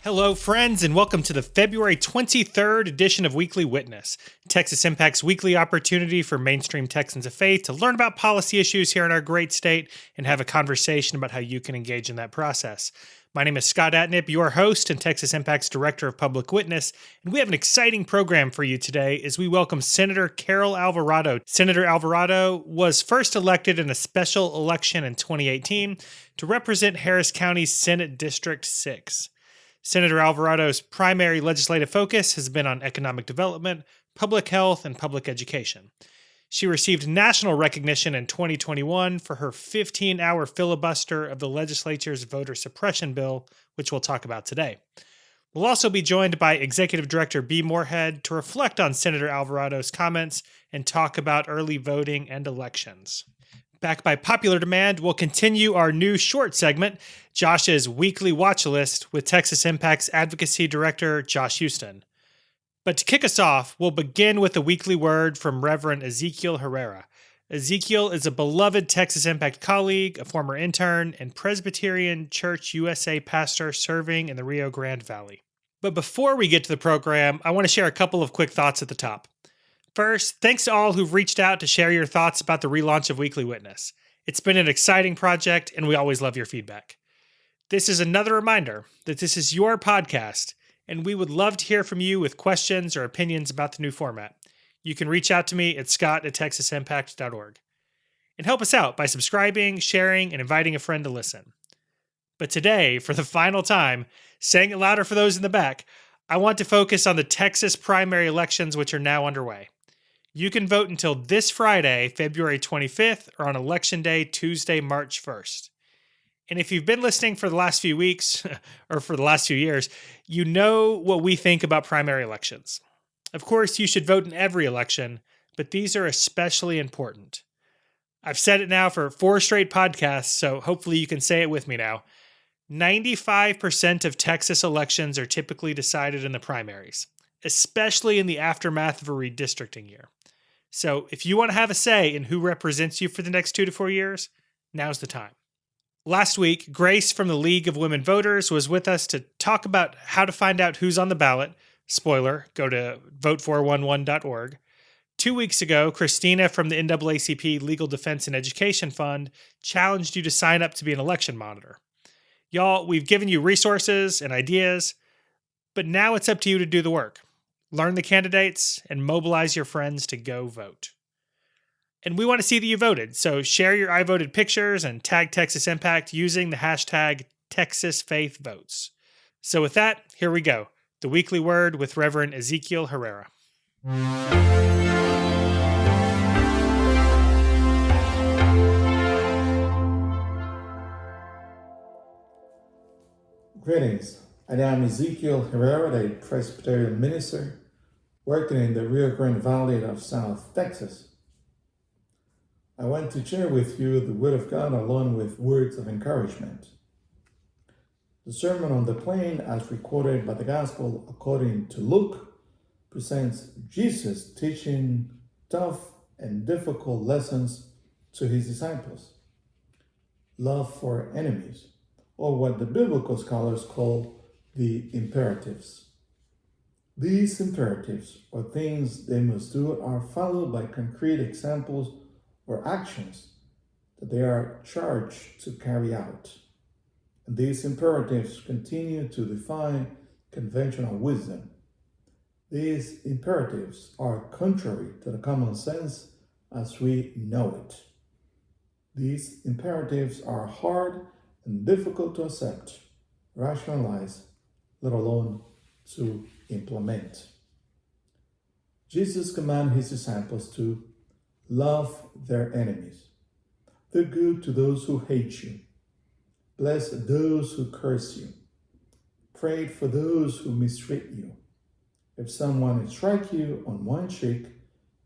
Hello, friends, and welcome to the February 23rd edition of Weekly Witness, Texas Impact's weekly opportunity for mainstream Texans of faith to learn about policy issues here in our great state and have a conversation about how you can engage in that process. My name is Scott Atnip, your host and Texas Impact's Director of Public Witness, and we have an exciting program for you today as we welcome Senator Carol Alvarado. Senator Alvarado was first elected in a special election in 2018 to represent Harris County's Senate District 6. Senator Alvarado's primary legislative focus has been on economic development, public health, and public education. She received national recognition in 2021 for her 15-hour filibuster of the legislature's voter suppression bill, which we'll talk about today. We'll also be joined by Executive Director B. Moorhead to reflect on Senator Alvarado's comments and talk about early voting and elections. Back by popular demand, we'll continue our new short segment, Josh's Weekly Watchlist, with Texas Impact's Advocacy Director, Josh Houston. But to kick us off, we'll begin with a weekly word from Reverend Ezequiel Herrera. Ezequiel is a beloved Texas Impact colleague, a former intern, and Presbyterian Church USA pastor serving in the Rio Grande Valley. But before we get to the program, I want to share a couple of quick thoughts at the top. First, thanks to all who've reached out to share your thoughts about the relaunch of Weekly Witness. It's been an exciting project, and we always love your feedback. This is another reminder that this is your podcast, and we would love to hear from you with questions or opinions about the new format. You can reach out to me at scott@texasimpact.org. And help us out by subscribing, sharing, and inviting a friend to listen. But today, for the final time, saying it louder for those in the back, I want to focus on the Texas primary elections which are now underway. You can vote until this Friday, February 25th, or on Election Day, Tuesday, March 1st. And if you've been listening for the last few weeks, or for the last few years, you know what we think about primary elections. Of course, you should vote in every election, but these are especially important. I've said it now for 4 straight podcasts, so hopefully you can say it with me now. 95% of Texas elections are typically decided in the primaries, especially in the aftermath of a redistricting year. So if you want to have a say in who represents you for the next 2 to 4 years, now's the time. Last week, Grace from the League of Women Voters was with us to talk about how to find out who's on the ballot. Spoiler, go to vote411.org. 2 weeks ago, Christina from the NAACP Legal Defense and Education Fund challenged you to sign up to be an election monitor. Y'all, we've given you resources and ideas, but now it's up to you to do the work. Learn the candidates and mobilize your friends to go vote. And we want to see that you voted, so share your I voted pictures and tag Texas Impact using the hashtag TexasFaithVotes. So with that, here we go. The Weekly Word with Reverend Ezequiel Herrera. Greetings. I am Ezequiel Herrera, a Presbyterian minister working in the Rio Grande Valley of South Texas. I want to share with you the Word of God along with words of encouragement. The Sermon on the Plain, as recorded by the Gospel according to Luke, presents Jesus teaching tough and difficult lessons to his disciples. Love for enemies, or what the biblical scholars call the imperatives. These imperatives, or things they must do, are followed by concrete examples or actions that they are charged to carry out. And these imperatives continue to defy conventional wisdom. These imperatives are contrary to the common sense as we know it. These imperatives are hard and difficult to accept, rationalize, let alone to implement. Jesus commanded his disciples to love their enemies, do good to those who hate you, bless those who curse you, pray for those who mistreat you. If someone strikes you on one cheek,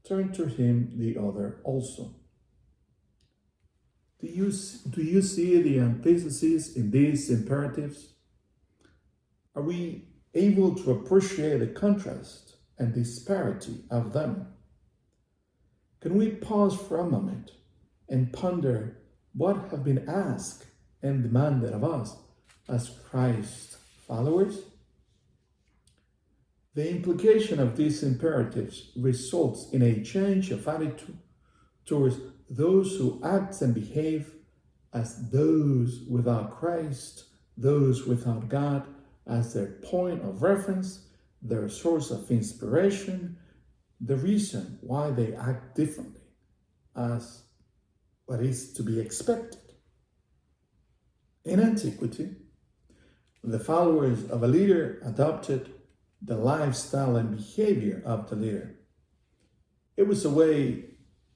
turn to him the other also. Do you see the antitheses in these imperatives? Are we able to appreciate the contrast and disparity of them? Can we pause for a moment and ponder what have been asked and demanded of us as Christ followers? The implication of these imperatives results in a change of attitude towards those who act and behave as those without Christ, those without God as their point of reference, their source of inspiration, the reason why they act differently, as what is to be expected. In antiquity, the followers of a leader adopted the lifestyle and behavior of the leader. It was a way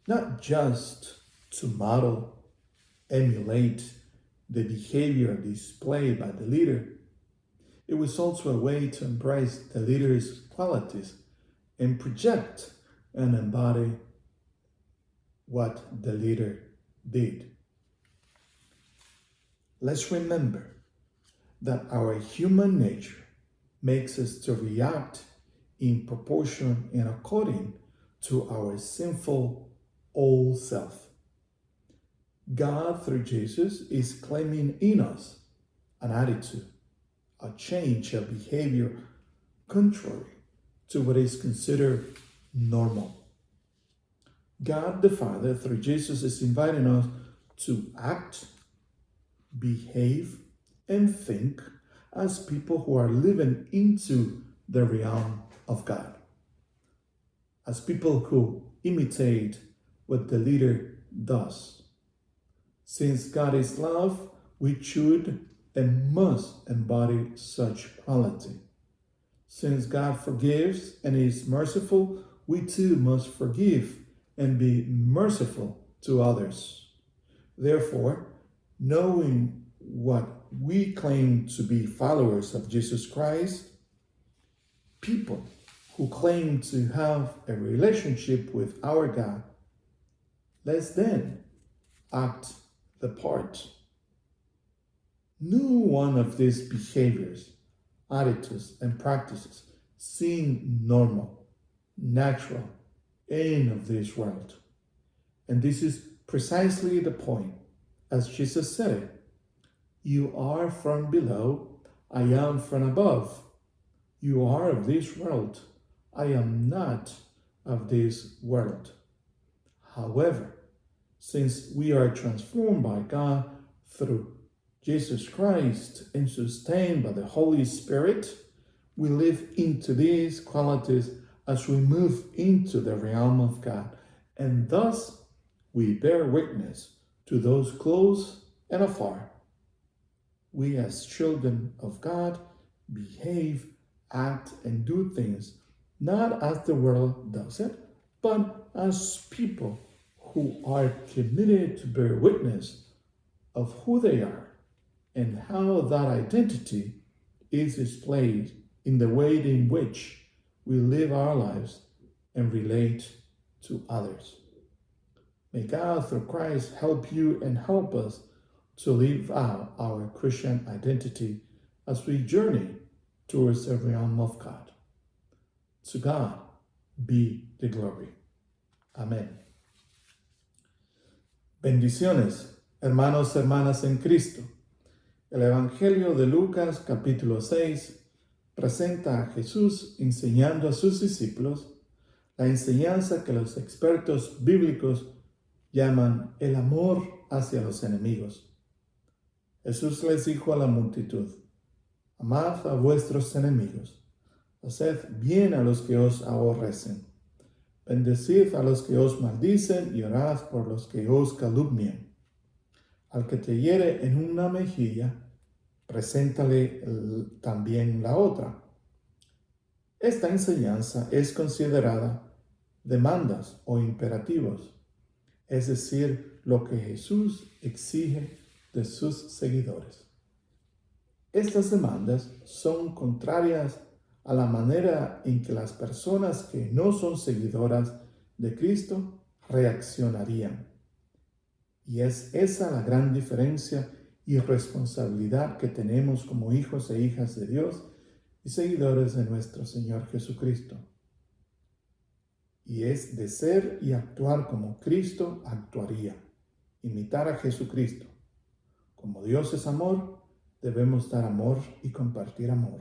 not just to model, emulate the behavior displayed by the leader. It was also a way to embrace the leader's qualities and project and embody what the leader did. Let's remember that our human nature makes us to react in proportion and according to our sinful old self. God, through Jesus, is claiming in us an attitude, a change of behavior contrary to what is considered normal. God the Father, through Jesus, is inviting us to act, behave, and think as people who are living into the realm of God, as people who imitate what the leader does. Since God is love, we should and must embody such quality. Since God forgives and is merciful, we too must forgive and be merciful to others. Therefore, knowing what we claim to be followers of Jesus Christ, people who claim to have a relationship with our God, let's then act the part. No one of these behaviors, attitudes, and practices seem normal, natural, and of this world. And this is precisely the point, as Jesus said it. You are from below, I am from above. You are of this world, I am not of this world. However, since we are transformed by God through Jesus Christ and sustained by the Holy Spirit, we live into these qualities as we move into the realm of God, and thus we bear witness to those close and afar. We as children of God behave, act, and do things not as the world does it, but as people who are committed to bear witness of who they are and how that identity is displayed in the way in which we live our lives and relate to others. May God, through Christ, help you and help us to live out our Christian identity as we journey towards the realm of God. To God be the glory. Amén. Bendiciones, hermanos y hermanas en Cristo. El Evangelio de Lucas, capítulo 6, presenta a Jesús enseñando a sus discípulos la enseñanza que los expertos bíblicos llaman el amor hacia los enemigos. Jesús les dijo a la multitud: amad a vuestros enemigos, haced bien a los que os aborrecen, bendecid a los que os maldicen y orad por los que os calumnian. Al que te hiere en una mejilla, preséntale también la otra. Esta enseñanza es considerada demandas o imperativos, es decir, lo que Jesús exige de sus seguidores. Estas demandas son contrarias a la manera en que las personas que no son seguidoras de Cristo reaccionarían. Y es esa la gran diferencia y responsabilidad que tenemos como hijos e hijas de Dios y seguidores de nuestro Señor Jesucristo. Y es de ser y actuar como Cristo actuaría, imitar a Jesucristo. Como Dios es amor, debemos dar amor y compartir amor.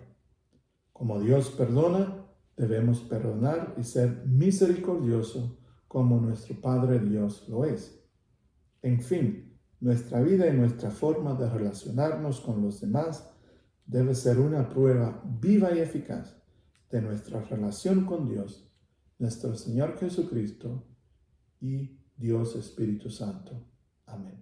Como Dios perdona, Debemos perdonar y ser misericordioso como nuestro Padre Dios lo es. En fin, nuestra vida y nuestra forma de relacionarnos con los demás debe ser una prueba viva y eficaz de nuestra relación con Dios, nuestro Señor Jesucristo y Dios Espíritu Santo. Amén.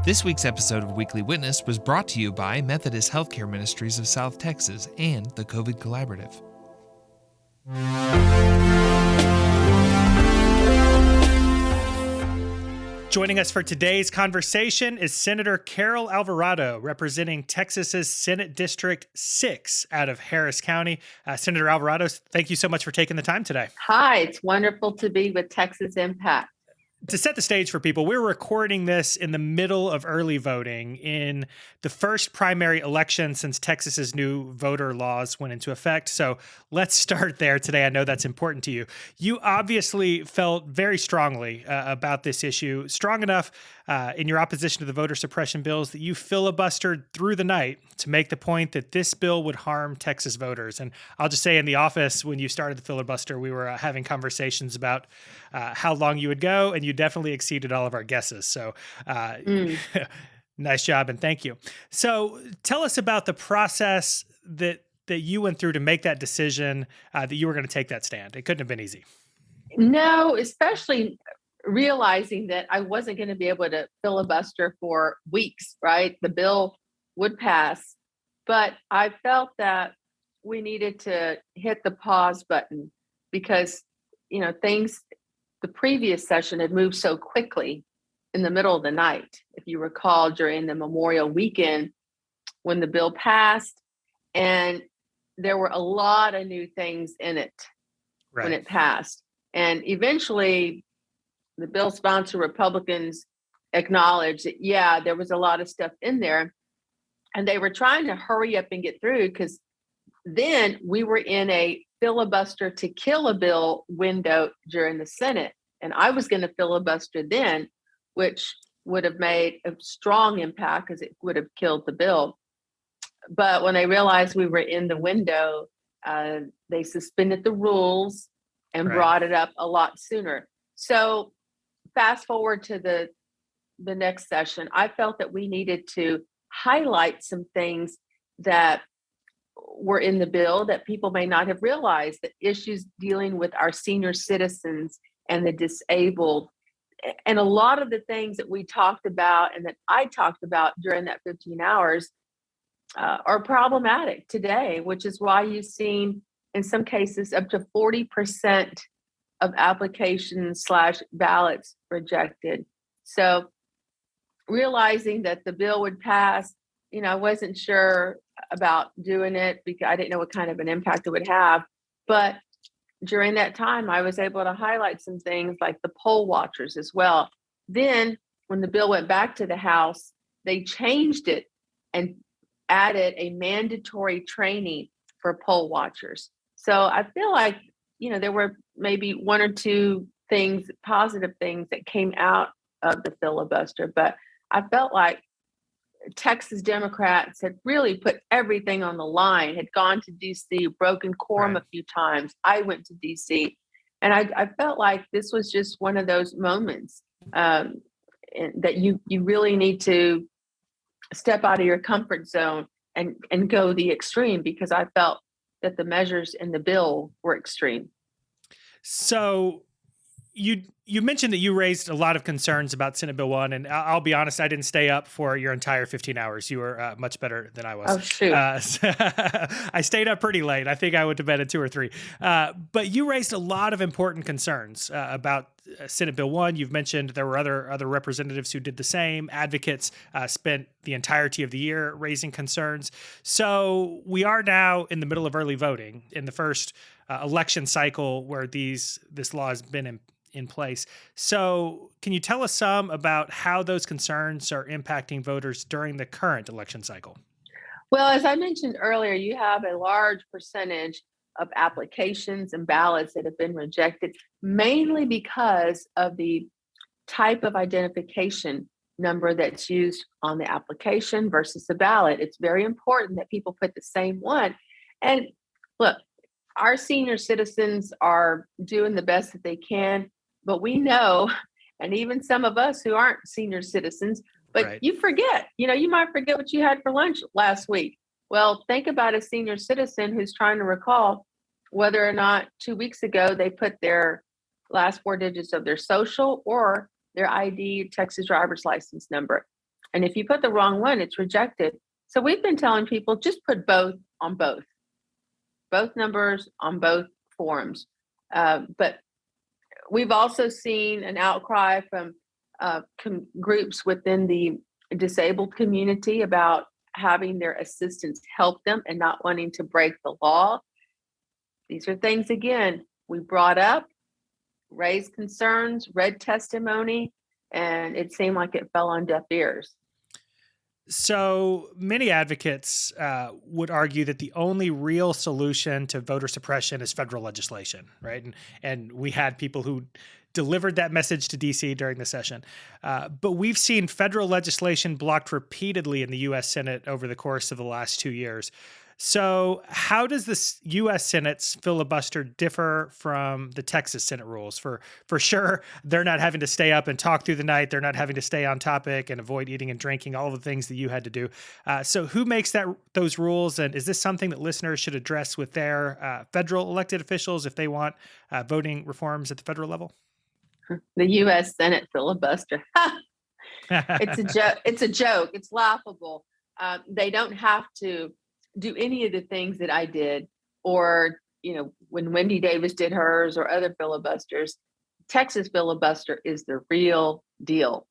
This week's episode of Weekly Witness was brought to you by Methodist Healthcare Ministries of South Texas and the COVID Collaborative. Joining us for today's conversation is Senator Carol Alvarado, representing Texas's Senate District 6 out of Harris County. Senator Alvarado, thank you so much for taking the time today. Hi, it's wonderful to be with Texas Impact. To set the stage for people, we're recording this in the middle of early voting in the first primary election since Texas's new voter laws went into effect. So let's start there today. I know that's important to you. You obviously felt very strongly about this issue, strong enough in your opposition to the voter suppression bills that you filibustered through the night to make the point that this bill would harm Texas voters. And I'll just say in the office, when you started the filibuster, we were having conversations about how long you would go, and you definitely exceeded all of our guesses. So nice job, and thank you. So tell us about the process that you went through to make that decision that you were going to take that stand. It couldn't have been easy. No, especially realizing that I wasn't going to be able to filibuster for weeks, right? The bill would pass, but I felt that we needed to hit the pause button because, the previous session had moved so quickly in the middle of the night. If you recall, during the Memorial weekend when the bill passed, and there were a lot of new things in it when it passed. And eventually, the bill sponsor Republicans acknowledged that, there was a lot of stuff in there. And they were trying to hurry up and get through because then we were in a filibuster to kill a bill window during the Senate. And I was going to filibuster then, which would have made a strong impact because it would have killed the bill. But when they realized we were in the window, they suspended the rules and brought it up a lot sooner. So fast forward to the next session, I felt that we needed to highlight some things that were in the bill that people may not have realized, the issues dealing with our senior citizens and the disabled. And a lot of the things that we talked about and that I talked about during that 15 hours are problematic today, which is why you've seen in some cases up to 40% of applications / ballots rejected. So realizing that the bill would pass, I wasn't sure about doing it because I didn't know what kind of an impact it would have. But during that time, I was able to highlight some things like the poll watchers as well. Then when the bill went back to the House, they changed it and added a mandatory training for poll watchers. So I feel like, there were maybe one or two things, positive things that came out of the filibuster, but I felt like Texas Democrats had really put everything on the line, had gone to DC, broken quorum a few times. I went to DC, and I felt like this was just one of those moments that you really need to step out of your comfort zone and go the extreme, because I felt that the measures in the bill were extreme. So you mentioned that you raised a lot of concerns about Senate Bill 1, and I'll be honest, I didn't stay up for your entire 15 hours. You were much better than I was. Oh, shoot. I stayed up pretty late. I think I went to bed at 2 or 3. But you raised a lot of important concerns about Senate Bill 1. You've mentioned there were other representatives who did the same. Advocates spent the entirety of the year raising concerns. So we are now in the middle of early voting in the first election cycle where this law has been in place. So can you tell us some about how those concerns are impacting voters during the current election cycle? Well, as I mentioned earlier, you have a large percentage of applications and ballots that have been rejected, mainly because of the type of identification number that's used on the application versus the ballot. It's very important that people put the same one. And look, our senior citizens are doing the best that they can, but we know, and even some of us who aren't senior citizens, but Right. you forget, you might forget what you had for lunch last week. Well, think about a senior citizen who's trying to recall whether or not 2 weeks ago they put their last 4 digits of their social or their ID Texas driver's license number. And if you put the wrong one, it's rejected. So we've been telling people just put both on both numbers on both forms. But we've also seen an outcry from groups within the disabled community about having their assistants help them and not wanting to break the law. These are things, again, we brought up, raised concerns, read testimony, and it seemed like it fell on deaf ears. So many advocates would argue that the only real solution to voter suppression is federal legislation, right? And we had people who delivered that message to DC during the session. But we've seen federal legislation blocked repeatedly in the U.S. Senate over the course of the last 2 years. So how does the U.S. Senate's filibuster differ from the Texas Senate rules? For sure, they're not having to stay up and talk through the night. They're not having to stay on topic and avoid eating and drinking, all of the things that you had to do. So who makes those rules? And is this something that listeners should address with their federal elected officials if they want voting reforms at the federal level? The U.S. Senate filibuster. It's a joke. It's a joke. It's laughable. They don't have to do any of the things that I did, or when Wendy Davis did hers, or other filibusters. Texas filibuster is the real deal.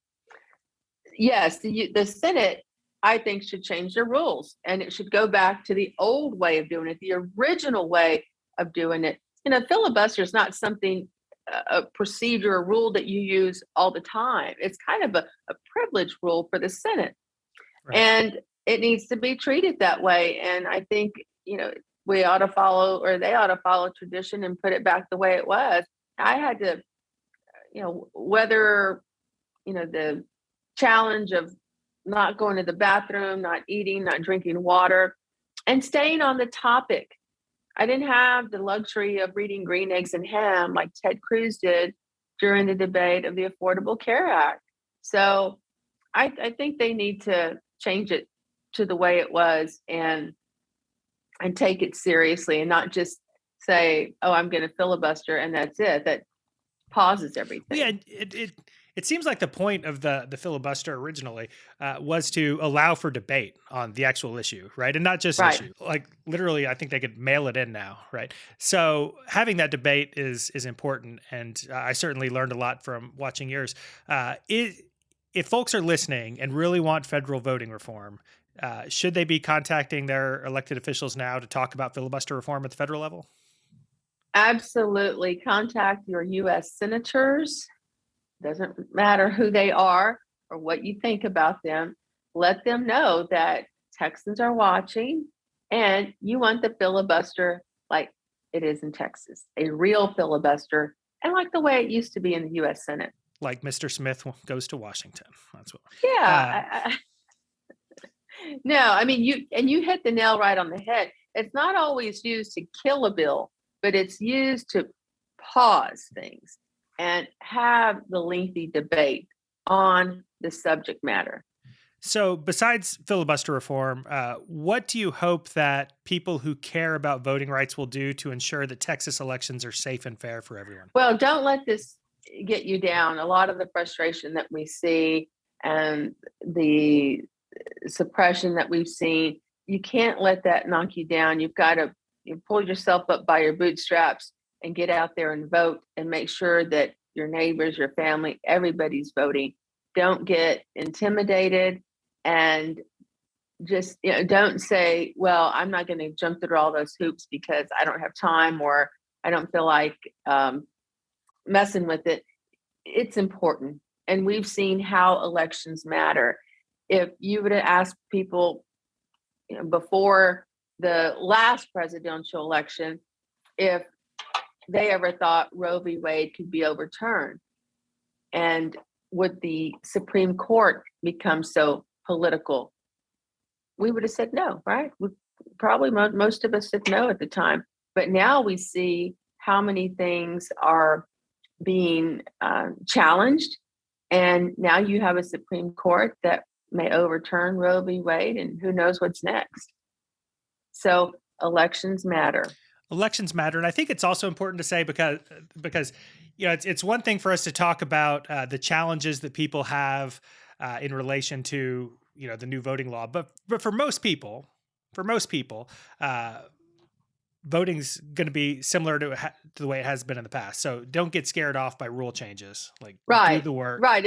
Yes, the Senate, I think, should change their rules, and it should go back to the old way of doing it, the original way of doing it. Filibuster is not something, a procedure, a rule that you use all the time. It's kind of a privilege rule for the Senate. Right. And it needs to be treated that way. And I think, we ought to follow, or they ought to follow tradition and put it back the way it was. I had to, whether, the challenge of not going to the bathroom, not eating, not drinking water, and staying on the topic. I didn't have the luxury of reading Green Eggs and Ham like Ted Cruz did during the debate of the Affordable Care Act. So I think they need to change it to the way it was and take it seriously, and not just say, oh, I'm going to filibuster and that's it. That pauses everything. Yeah, it seems like the point of the filibuster originally was to allow for debate on the actual issue, right? And not just right. issue. Like literally, I think they could mail it in now, right? So having that debate is important, and I certainly learned a lot from watching yours. If folks are listening and really want federal voting reform, should they be contacting their elected officials now to talk about filibuster reform at the federal level? Absolutely. Contact your U.S. senators. Doesn't matter who they are or what you think about them. Let them know that Texans are watching and you want the filibuster like it is in Texas, a real filibuster, and like the way it used to be in the U.S. Senate. Like Mr. Smith goes to Washington. That's what. Yeah. No, I mean, you hit the nail right on the head. It's not always used to kill a bill, but it's used to pause things and have the lengthy debate on the subject matter. So besides filibuster reform, what do you hope that people who care about voting rights will do to ensure that Texas elections are safe and fair for everyone? Well, don't let this get you down. A lot of the frustration that we see and the suppression that we've seen, you can't let that knock you down. You've got to pull yourself up by your bootstraps and get out there and vote, and make sure that your neighbors, your family, everybody's voting. Don't get intimidated, and just don't say, well, I'm not going to jump through all those hoops because I don't have time, or I don't feel like messing with it. It's important, and we've seen how elections matter. If you would have asked people before the last presidential election if they ever thought Roe v. Wade could be overturned, and would the Supreme Court become so political? We would have said no, right? Probably most of us said no at the time. But now we see how many things are being challenged. And now you have a Supreme Court that may overturn Roe v. Wade, and who knows what's next. So elections matter. Elections matter. And I think it's also important to say because it's one thing for us to talk about the challenges that people have in relation to, the new voting law. But for most people, voting's going to be similar to the way it has been in the past. So don't get scared off by rule changes. Like, do the work. Right.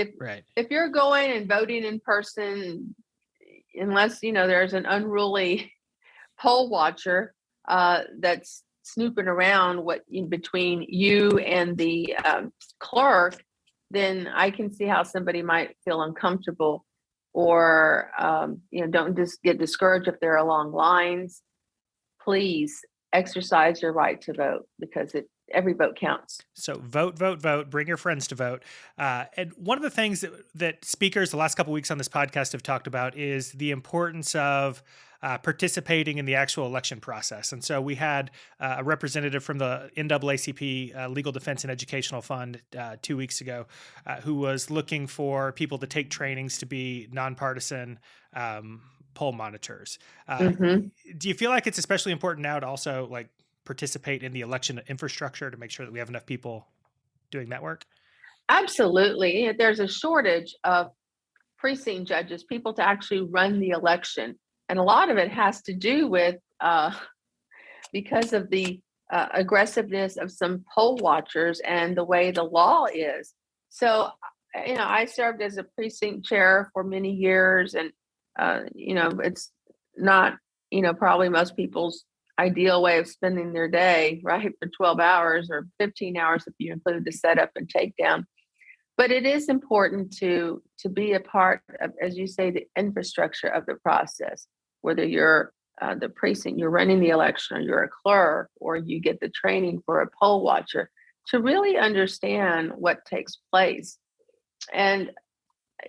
If you're going and voting in person, unless, there's an unruly poll watcher that's snooping around in between you and the clerk, then I can see how somebody might feel uncomfortable or, don't just get discouraged if there are long lines. Please exercise your right to vote, because every vote counts. So vote. Bring your friends to vote. And one of the things that speakers the last couple of weeks on this podcast have talked about is the importance of participating in the actual election process. And so we had a representative from the NAACP Legal Defense and Educational Fund 2 weeks ago who was looking for people to take trainings to be nonpartisan poll monitors. Do you feel like it's especially important now to also participate in the election infrastructure to make sure that we have enough people doing that work? Absolutely. There's a shortage of precinct judges, people to actually run the election. And a lot of it has to do with because of the aggressiveness of some poll watchers and the way the law is. So, I served as a precinct chair for many years, and it's not, probably most people's ideal way of spending their day, right, for 12 hours or 15 hours if you include the setup and takedown. But it is important to be a part of, as you say, the infrastructure of the process, whether you're the precinct, you're running the election, or you're a clerk, or you get the training for a poll watcher, to really understand what takes place. And,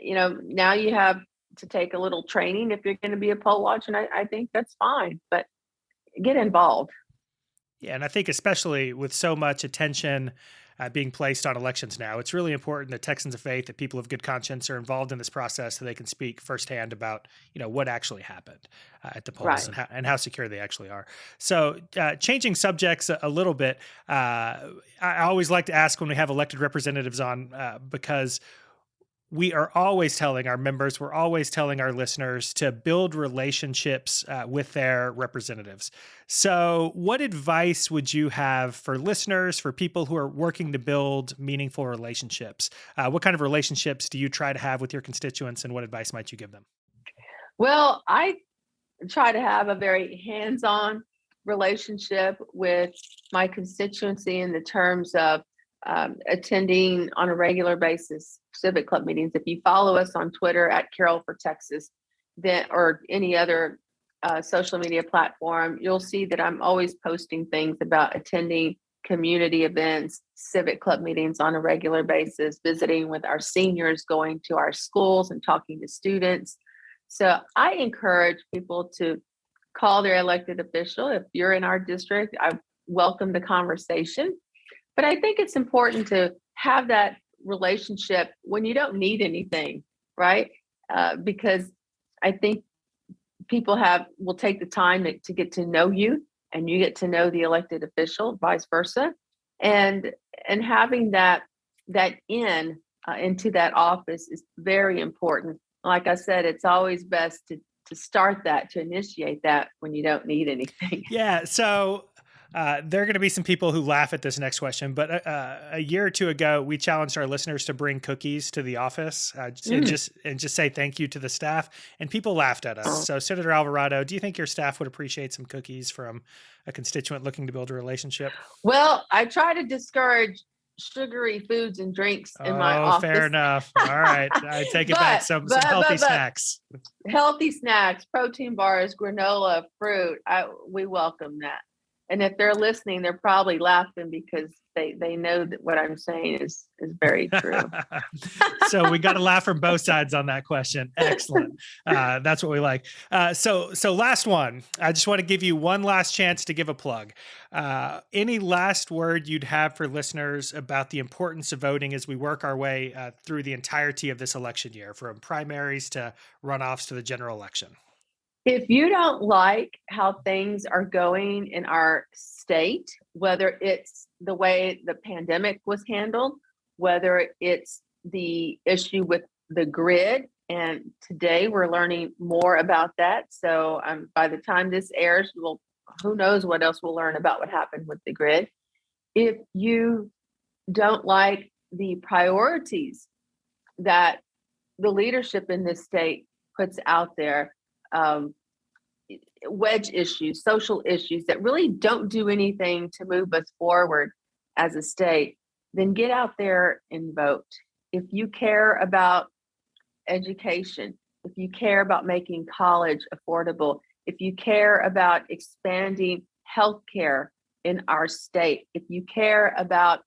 now you have to take a little training if you're going to be a poll watcher, and I think that's fine, but get involved. Yeah, and I think especially with so much attention being placed on elections now, it's really important that Texans of faith, that people of good conscience are involved in this process so they can speak firsthand about, what actually happened at the polls, right, and how secure they actually are. So changing subjects a little bit, I always like to ask when we have elected representatives on because we are always telling our members, we're always telling our listeners to build relationships with their representatives. So what advice would you have for listeners, for people who are working to build meaningful relationships? What kind of relationships do you try to have with your constituents, and what advice might you give them? Well, I try to have a very hands-on relationship with my constituency in the terms of attending on a regular basis civic club meetings. If you follow us on Twitter at Carol for Texas, or any other social media platform, you'll see that I'm always posting things about attending community events, civic club meetings on a regular basis, visiting with our seniors, going to our schools and talking to students. So I encourage people to call their elected official. If you're in our district, I welcome the conversation. But I think it's important to have that relationship when you don't need anything, right? Because I think people will take the time to get to know you, and you get to know the elected official, vice versa. And having that into that office is very important. Like I said, it's always best to start that, to initiate that when you don't need anything. Yeah. So there are going to be some people who laugh at this next question, but a year or two ago, we challenged our listeners to bring cookies to the office and just say thank you to the staff, and people laughed at us. So Senator Alvarado, do you think your staff would appreciate some cookies from a constituent looking to build a relationship? Well, I try to discourage sugary foods and drinks in my office. Fair enough. All right. I take it back. Some healthy snacks. Healthy snacks, protein bars, granola, fruit. We welcome that. And if they're listening, they're probably laughing because they know that what I'm saying is very true. So we got to laugh from both sides on that question. Excellent. That's what we like. So last one. I just want to give you one last chance to give a plug. Any last word you'd have for listeners about the importance of voting as we work our way through the entirety of this election year, from primaries to runoffs to the general election? If you don't like how things are going in our state, whether it's the way the pandemic was handled, whether it's the issue with the grid, and today we're learning more about that. So by the time this airs, who knows what else we'll learn about what happened with the grid. If you don't like the priorities that the leadership in this state puts out there, wedge issues, social issues that really don't do anything to move us forward as a state, then get out there and vote. If you care about education, if you care about making college affordable, if you care about expanding healthcare in our state, if you care about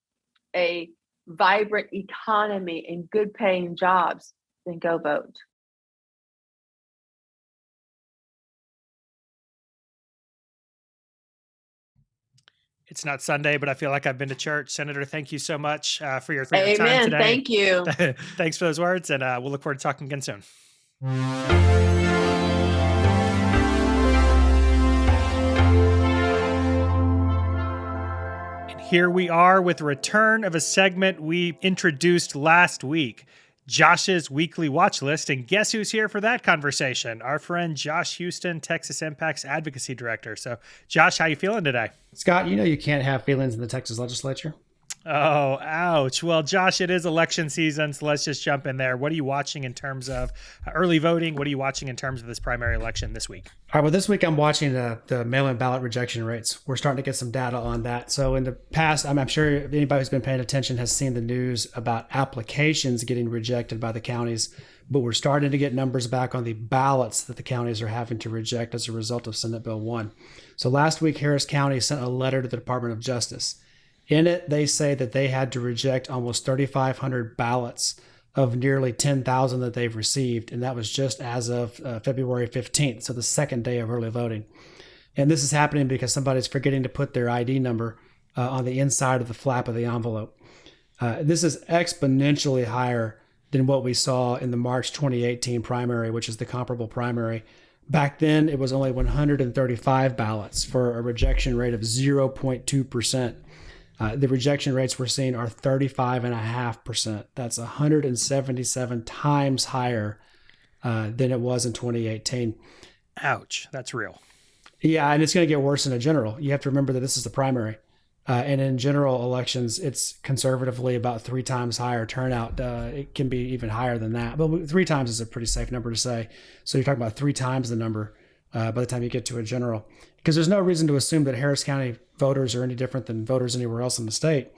a vibrant economy and good paying jobs, then go vote. It's not Sunday, but I feel like I've been to church. Senator, thank you so much for your time Amen. today. Thank you. Thanks for those words, and we'll look forward to talking again soon. And here we are with the return of a segment we introduced last week, Josh's weekly watch list. And guess who's here for that conversation? Our friend Josh Houston, Texas Impact's advocacy director. So Josh, how you feeling today? Scott, you know you can't have feelings in the Texas legislature. Oh, ouch. Well, Josh, it is election season, so let's just jump in there. What are you watching in terms of early voting? What are you watching in terms of this primary election this week? All right, well, this week I'm watching the mail-in ballot rejection rates. We're starting to get some data on that. So in the past, I'm sure anybody who's been paying attention has seen the news about applications getting rejected by the counties, but we're starting to get numbers back on the ballots that the counties are having to reject as a result of Senate Bill 1. So last week, Harris County sent a letter to the Department of Justice. In it, they say that they had to reject almost 3,500 ballots of nearly 10,000 that they've received. And that was just as of February 15th, so the second day of early voting. And this is happening because somebody's forgetting to put their ID number on the inside of the flap of the envelope. This is exponentially higher than what we saw in the March 2018 primary, which is the comparable primary. Back then, it was only 135 ballots for a rejection rate of 0.2%. The rejection rates we're seeing are 35.5%. That's 177 times higher than it was in 2018. Ouch, that's real. Yeah, and it's going to get worse in a general. You have to remember that this is the primary. And in general elections, it's conservatively about 3 times higher turnout. It can be even higher than that. But 3 times is a pretty safe number to say. So you're talking about 3 times the number by the time you get to a general. Because there's no reason to assume that Harris County voters are any different than voters anywhere else in the state.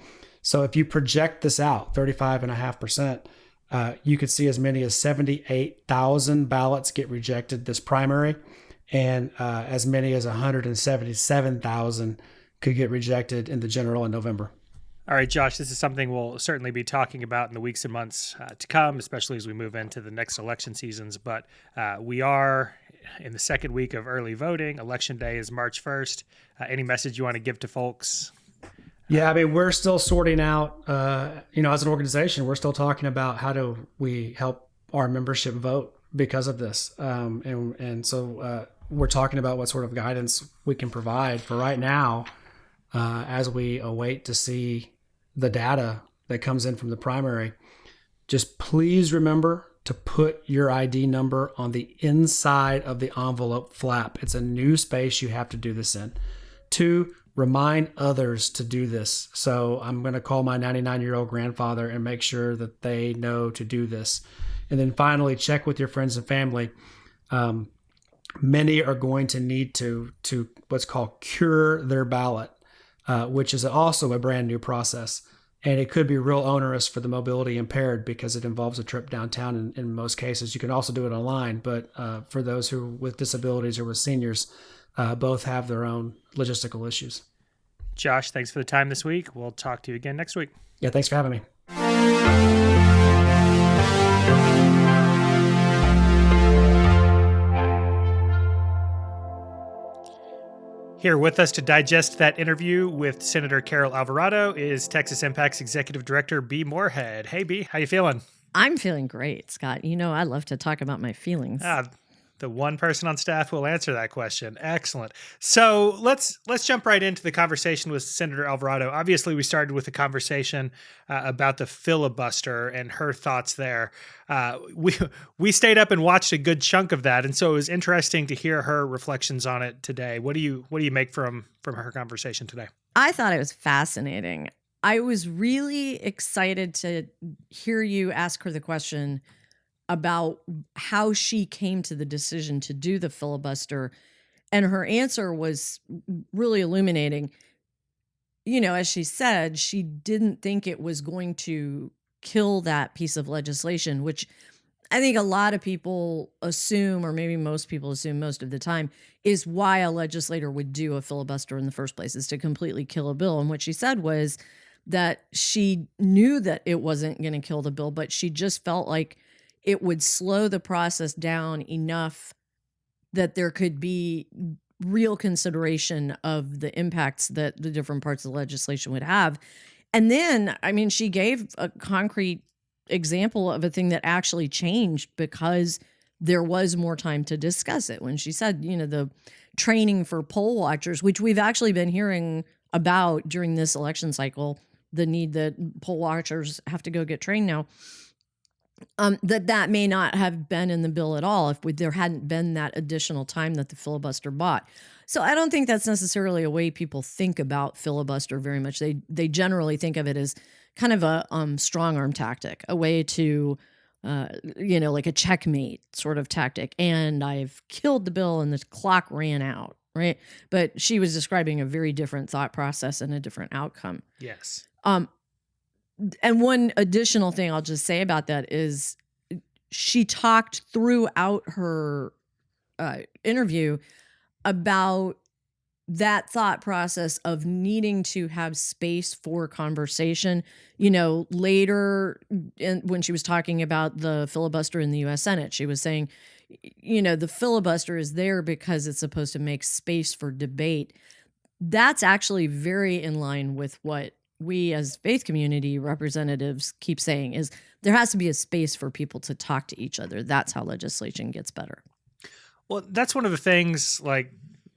So if you project this out, 35.5%, you could see as many as 78,000 ballots get rejected this primary, and as many as 177,000 could get rejected in the general in November. All right, Josh, this is something we'll certainly be talking about in the weeks and months to come, especially as we move into the next election seasons. But we are in the second week of early voting. Election day is March 1st. Any message you want to give to folks? Yeah, I mean, we're still sorting out, as an organization, we're still talking about how do we help our membership vote because of this. So we're talking about what sort of guidance we can provide for right now as we await to see the data that comes in from the primary. Just please remember to put your ID number on the inside of the envelope flap. It's a new space you have to do this in. 2, remind others to do this. So I'm going to call my 99-year-old grandfather and make sure that they know to do this. And then finally, check with your friends and family. Many are going to need to what's called cure their ballot, which is also a brand new process. And it could be real onerous for the mobility impaired because it involves a trip downtown in most cases. You can also do it online, but for those who with disabilities or with seniors, both have their own logistical issues. Josh, thanks for the time this week. We'll talk to you again next week. Yeah, thanks for having me. Here with us to digest that interview with Senator Carol Alvarado is Texas Impact's Executive Director, B. Moorhead. Hey, B, how you feeling? I'm feeling great, Scott. You know, I love to talk about my feelings. The one person on staff who will answer that question. Excellent. So let's jump right into the conversation with Senator Alvarado. Obviously, we started with a conversation about the filibuster and her thoughts there. We stayed up and watched a good chunk of that, and so it was interesting to hear her reflections on it today. What do you make from her conversation today? I thought it was fascinating. I was really excited to hear you ask her the question about how she came to the decision to do the filibuster. And her answer was really illuminating. You know, as she said, she didn't think it was going to kill that piece of legislation, which I think a lot of people assume, or maybe most people assume most of the time, is why a legislator would do a filibuster in the first place, is to completely kill a bill. And what she said was that she knew that it wasn't going to kill the bill, but she just felt like it would slow the process down enough that there could be real consideration of the impacts that the different parts of the legislation would have. And then, I mean, she gave a concrete example of a thing that actually changed because there was more time to discuss it. When she said, you know, the training for poll watchers, which we've actually been hearing about during this election cycle, the need that poll watchers have to go get trained now, that may not have been in the bill at all if there hadn't been that additional time that the filibuster bought. So I don't think that's necessarily a way people think about filibuster very much. They generally think of it as kind of a strong arm tactic, a way to, you know, like a checkmate sort of tactic. And I've killed the bill and the clock ran out, right? But she was describing a very different thought process and a different outcome. Yes. And one additional thing I'll just say about that is she talked throughout her interview about that thought process of needing to have space for conversation. You know, later when she was talking about the filibuster in the U.S. Senate, she was saying, you know, the filibuster is there because it's supposed to make space for debate. That's actually very in line with what we as faith community representatives keep saying, is there has to be a space for people to talk to each other. That's how legislation gets better. Well, that's one of the things, like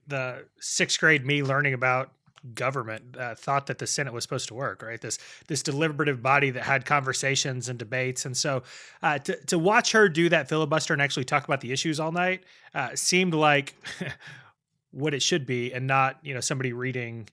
the sixth grade me learning about government, thought that the Senate was supposed to work, right? This deliberative body that had conversations and debates. And so to watch her do that filibuster and actually talk about the issues all night seemed like what it should be, and not, you know, somebody reading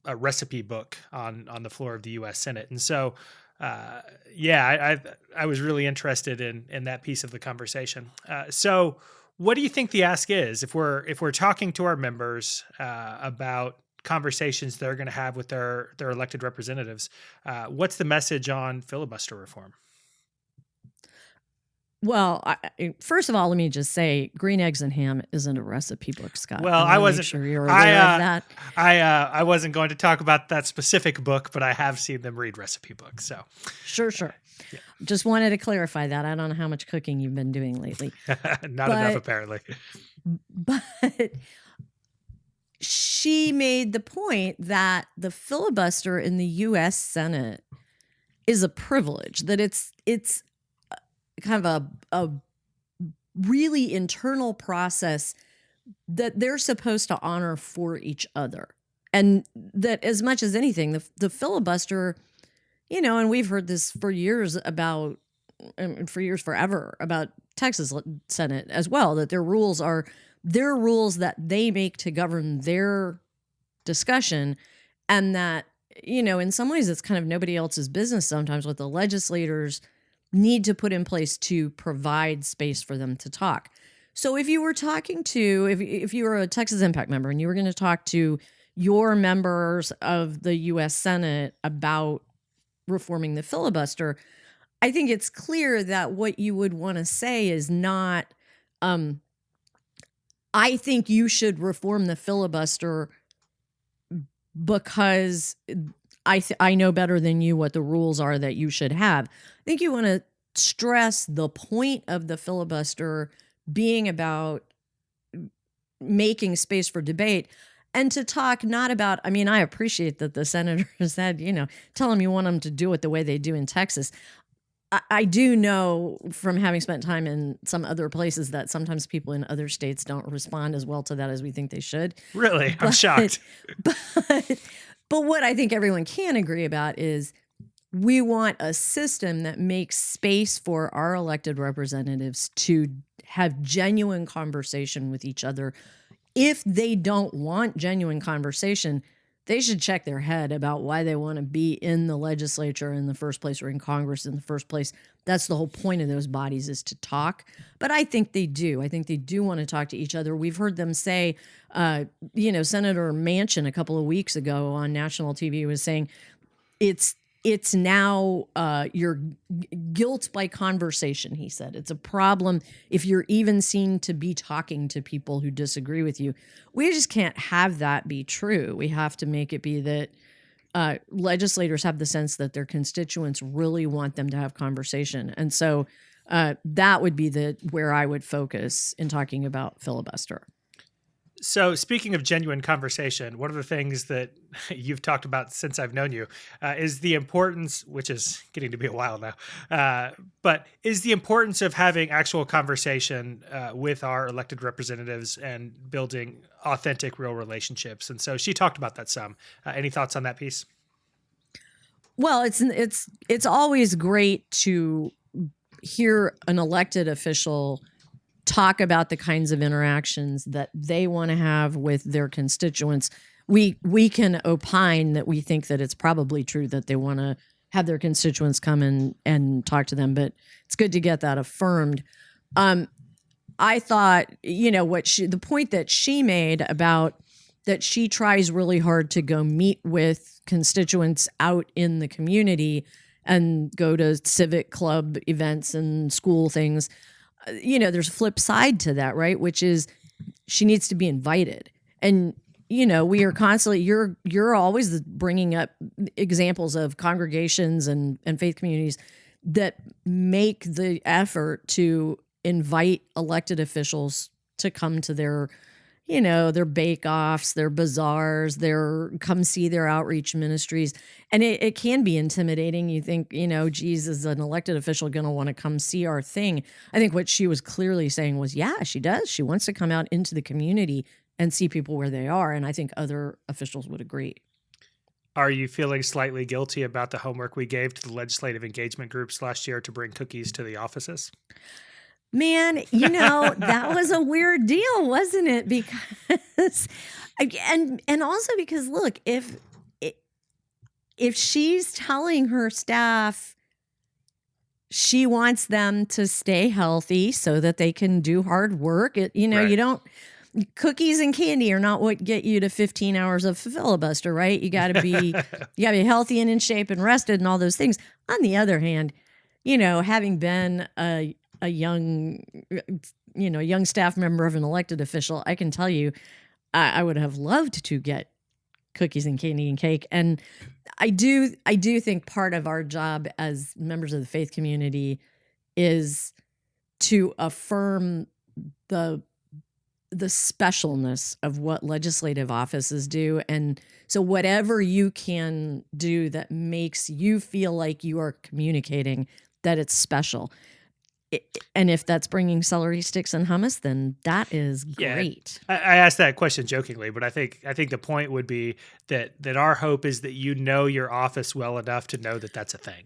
a recipe book on the floor of the U.S. Senate. And so, I was really interested in that piece of the conversation. So what do you think the ask is if we're talking to our members about conversations they're going to have with their elected representatives? What's the message on filibuster reform? Well, first of all, let me just say, green eggs and ham isn't a recipe book, Scott. Well, I wasn't sure you're aware of that. I wasn't going to talk about that specific book, but I have seen them read recipe books. So sure. Yeah. Just wanted to clarify that. I don't know how much cooking you've been doing lately. Not enough, apparently. But she made the point that the filibuster in the U.S. Senate is a privilege, that it's kind of a really internal process that they're supposed to honor for each other. And that as much as anything, the filibuster, you know, and we've heard this for years forever about Texas Senate as well, that their rules are their rules that they make to govern their discussion. And that, you know, in some ways it's kind of nobody else's business sometimes what the legislators need to put in place to provide space for them to talk. So if you were talking to, if you were a Texas Impact member and you were going to talk to your members of the U.S. Senate about reforming the filibuster, I think it's clear that what you would want to say is not, I think you should reform the filibuster because I know better than you what the rules are that you should have. I think you want to stress the point of the filibuster being about making space for debate and to talk not about, I mean, I appreciate that the senator said, tell them you want them to do it the way they do in Texas. I do know from having spent time in some other places that sometimes people in other states don't respond as well to that as we think they should. Really? I'm shocked. But what I think everyone can agree about is we want a system that makes space for our elected representatives to have genuine conversation with each other. If they don't want genuine conversation, they should check their head about why they want to be in the legislature in the first place or in Congress in the first place. That's the whole point of those bodies, is to talk. But I think they do. I think they do want to talk to each other. We've heard them say, Senator Manchin a couple of weeks ago on national TV was saying it's now your guilt by conversation, he said. It's a problem if you're even seen to be talking to people who disagree with you. We just can't have that be true. We have to make it be that legislators have the sense that their constituents really want them to have conversation. And so that would be where I would focus in talking about filibuster. So speaking of genuine conversation, one of the things that you've talked about since I've known you is the importance, which is getting to be a while now, but is the importance of having actual conversation with our elected representatives and building authentic, real relationships. And so she talked about that some. Any thoughts on that piece? Well, it's always great to hear an elected official talk about the kinds of interactions that they want to have with their constituents. We can opine that we think that it's probably true that they want to have their constituents come and talk to them, but it's good to get that affirmed. I thought, the point that she made about that she tries really hard to go meet with constituents out in the community and go to civic club events and school things. There's a flip side to that, right? Which is she needs to be invited. And, we are constantly, you're always bringing up examples of congregations and faith communities that make the effort to invite elected officials to come to their bake-offs, their bazaars, come see their outreach ministries. And it can be intimidating. You think, geez, is an elected official going to want to come see our thing? I think what she was clearly saying was, yeah, she does. She wants to come out into the community and see people where they are. And I think other officials would agree. Are you feeling slightly guilty about the homework we gave to the legislative engagement groups last year to bring cookies to the offices? Man, that was a weird deal, wasn't it? Because, and also because, look, if she's telling her staff she wants them to stay healthy so that they can do hard work, right. You don't, cookies and candy are not what get you to 15 hours of filibuster, right? You got to be healthy and in shape and rested and all those things. On the other hand, having been a young staff member of an elected official, I can tell you, I would have loved to get cookies and candy and cake. And I do think part of our job as members of the faith community is to affirm the specialness of what legislative offices do. And so whatever you can do that makes you feel like you are communicating, that it's special. And if that's bringing celery sticks and hummus, then that is great. Yeah, I asked that question jokingly, but I think the point would be that our hope is that your office well enough to know that that's a thing,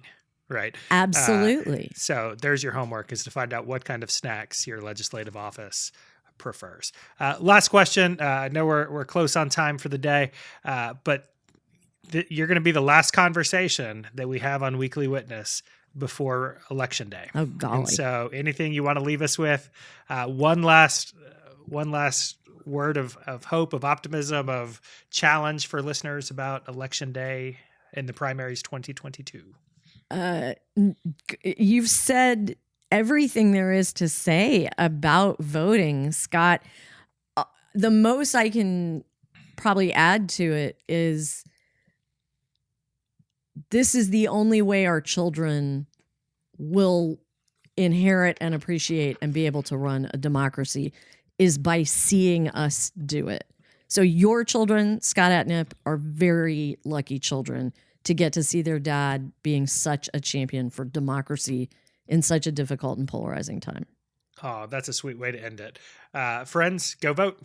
right? Absolutely. So there's your homework, is to find out what kind of snacks your legislative office prefers. Last question. I know we're close on time for the day, but you're going to be the last conversation that we have on Weekly Witness before Election Day. Oh, golly. And so anything you want to leave us with? One last word of hope, of optimism, of challenge for listeners about Election Day in the primaries 2022. You've said everything there is to say about voting, Scott. The most I can probably add to it is this is the only way our children will inherit and appreciate and be able to run a democracy is by seeing us do it. So your children, Scott Atnip, are very lucky children to get to see their dad being such a champion for democracy in such a difficult and polarizing time. Oh, that's a sweet way to end it. Friends, go vote.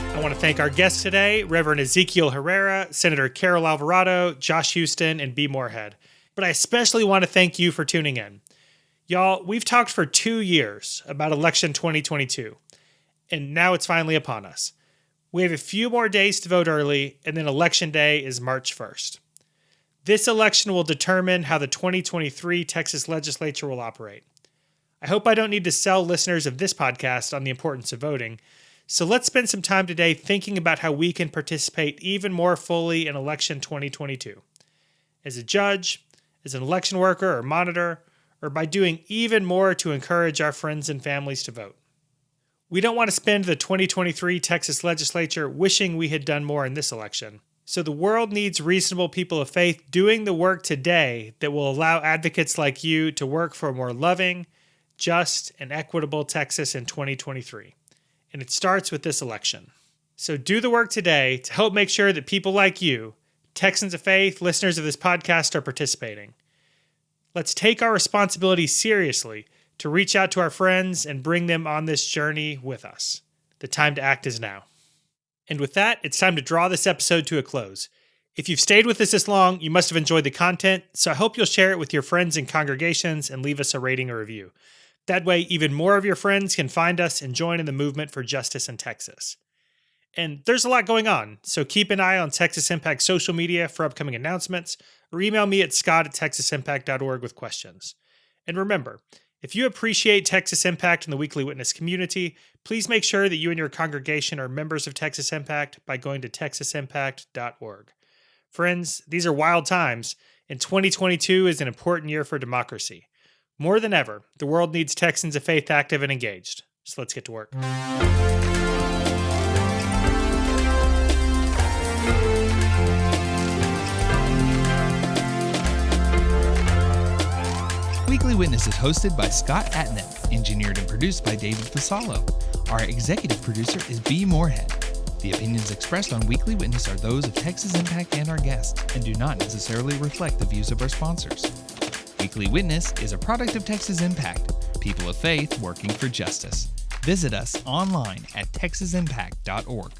I want to thank our guests today, Reverend Ezequiel Herrera, Senator Carol Alvarado, Josh Houston, and B. Moorhead. But I especially want to thank you for tuning in. Y'all, we've talked for 2 years about election 2022, and now it's finally upon us. We have a few more days to vote early, and then Election Day is March 1st. This election will determine how the 2023 Texas legislature will operate. I hope I don't need to sell listeners of this podcast on the importance of voting, so let's spend some time today thinking about how we can participate even more fully in election 2022. As a judge, as an election worker or monitor, or by doing even more to encourage our friends and families to vote. We don't want to spend the 2023 Texas legislature wishing we had done more in this election. So the world needs reasonable people of faith doing the work today that will allow advocates like you to work for a more loving, just, and equitable Texas in 2023. And it starts with this election. So do the work today to help make sure that people like you, Texans of faith, listeners of this podcast, are participating. Let's take our responsibility seriously to reach out to our friends and bring them on this journey with us. The time to act is now. And with that, it's time to draw this episode to a close. If you've stayed with us this long, you must have enjoyed the content, so I hope you'll share it with your friends and congregations and leave us a rating or review. That way, even more of your friends can find us and join in the movement for justice in Texas. And there's a lot going on, so keep an eye on Texas Impact social media for upcoming announcements, or email me at scott@texasimpact.org with questions. And remember, if you appreciate Texas Impact and the Weekly Witness community, please make sure that you and your congregation are members of Texas Impact by going to texasimpact.org. Friends, these are wild times, and 2022 is an important year for democracy. More than ever, the world needs Texans of faith active and engaged. So let's get to work. Weekly Witness is hosted by Scott Atnip, engineered and produced by David Fasalo. Our executive producer is B. Moorhead. The opinions expressed on Weekly Witness are those of Texas Impact and our guests, and do not necessarily reflect the views of our sponsors. Weekly Witness is a product of Texas Impact, people of faith working for justice. Visit us online at texasimpact.org.